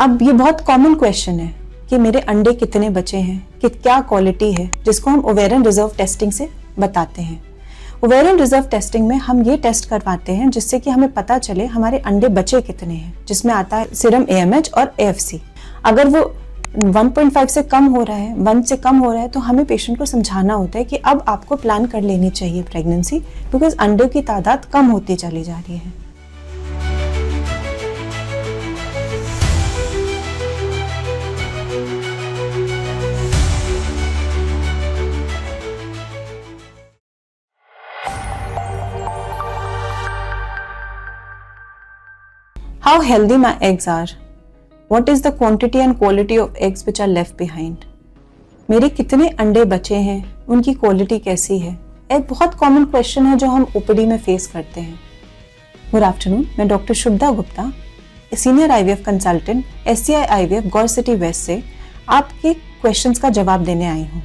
अब ये बहुत कॉमन क्वेश्चन है कि मेरे अंडे कितने बचे हैं, कि क्या क्वालिटी है, जिसको हम ओवेरियन रिजर्व टेस्टिंग से बताते हैं। ओवेरियन रिजर्व टेस्टिंग में हम ये टेस्ट करवाते हैं जिससे कि हमें पता चले हमारे अंडे बचे कितने हैं, जिसमें आता है सीरम AMH और AFC। अगर वो 1.5 से कम हो रहा है, 1 से कम हो रहा है, तो हमें पेशेंट को समझाना होता है कि अब आपको प्लान कर लेनी चाहिए प्रेगनेंसी, बिकॉज अंडों की तादाद कम होती चली जा रही है। How healthy my eggs are? What is the quantity and quality of eggs which are left behind? मेरे कितने अंडे बचे हैं, उनकी क्वालिटी कैसी है? एक बहुत कॉमन क्वेश्चन है जो हम OPD में फेस करते हैं। गुड आफ्टरनून, मैं doctor Shubhada Gupta, senior IVF consultant SCI IVF गौर सिटी वेस्ट से आपके क्वेश्चंस का जवाब देने आई हूँ।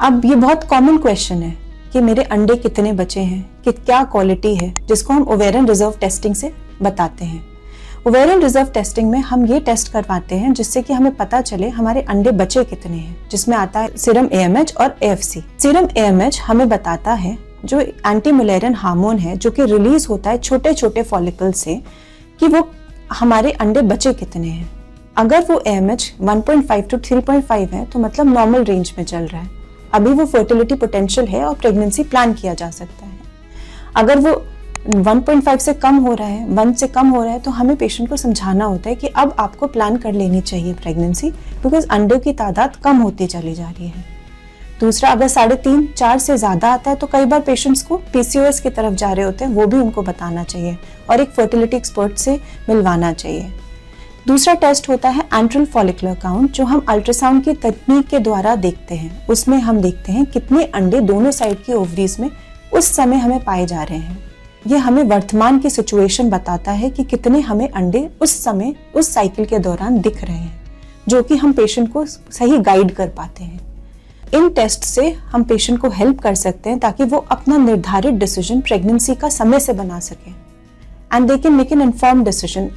अब ये बहुत कॉमन क्वेश्चन है कि मेरे अंडे कितने बचे हैं, कि क्या क्वालिटी है, जिसको हम ओवेरियन रिजर्व टेस्टिंग से बताते हैं। ओवेरियन रिजर्व टेस्टिंग में हम ये टेस्ट करवाते हैं जिससे कि हमें पता चले हमारे अंडे बचे कितने हैं, जिसमें आता है सीरम AMH और AFC। सीरम AMH हमें बताता है, जो एंटी मुलेरियन हार्मोन है जो कि रिलीज होता है छोटे छोटे फॉलिकल से, कि वो हमारे अंडे बचे कितने हैं। अगर वो AMH 1.5 to 3.5 है तो मतलब नॉर्मल रेंज में चल रहा है, अभी वो फर्टिलिटी पोटेंशियल है और प्रेगनेंसी प्लान किया जा सकता है। अगर वो 1.5 से कम हो रहा है, 1 से कम हो रहा है, तो हमें पेशेंट को समझाना होता है कि अब आपको प्लान कर लेनी चाहिए प्रेगनेंसी, बिकॉज अंडों की तादाद कम होती चली जा रही है। दूसरा, अगर 3.5, 4 से ज़्यादा आता है तो कई बार पेशेंट्स को PCOS की तरफ जा रहे होते हैं, वो भी उनको बताना चाहिए और एक फर्टिलिटी एक्सपर्ट से मिलवाना चाहिए। दूसरा टेस्ट होता है एंट्रल फॉलिकुलर काउंट, जो हम अल्ट्रासाउंड की तकनीक के द्वारा देखते हैं। उसमें हम देखते हैं कितने अंडे दोनों साइड की ओवरीज में उस समय हमें पाए जा रहे हैं। ये हमें वर्तमान की सिचुएशन बताता है कि कितने हमें अंडे उस समय उस साइकिल के दौरान दिख रहे हैं, जो कि हम पेशेंट को सही गाइड कर पाते हैं। इन टेस्ट से हम पेशेंट को हेल्प कर सकते हैं ताकि वो अपना निर्धारित डिसीजन प्रेगनेंसी का समय से बना सकें, and they can make an informed decision.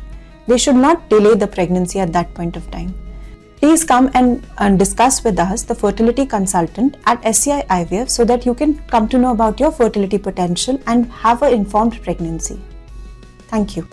They should not delay the pregnancy at that point of time. Please come and discuss with us, the fertility consultant at SCI IVF, so that you can come to know about your fertility potential and have an informed pregnancy. Thank you.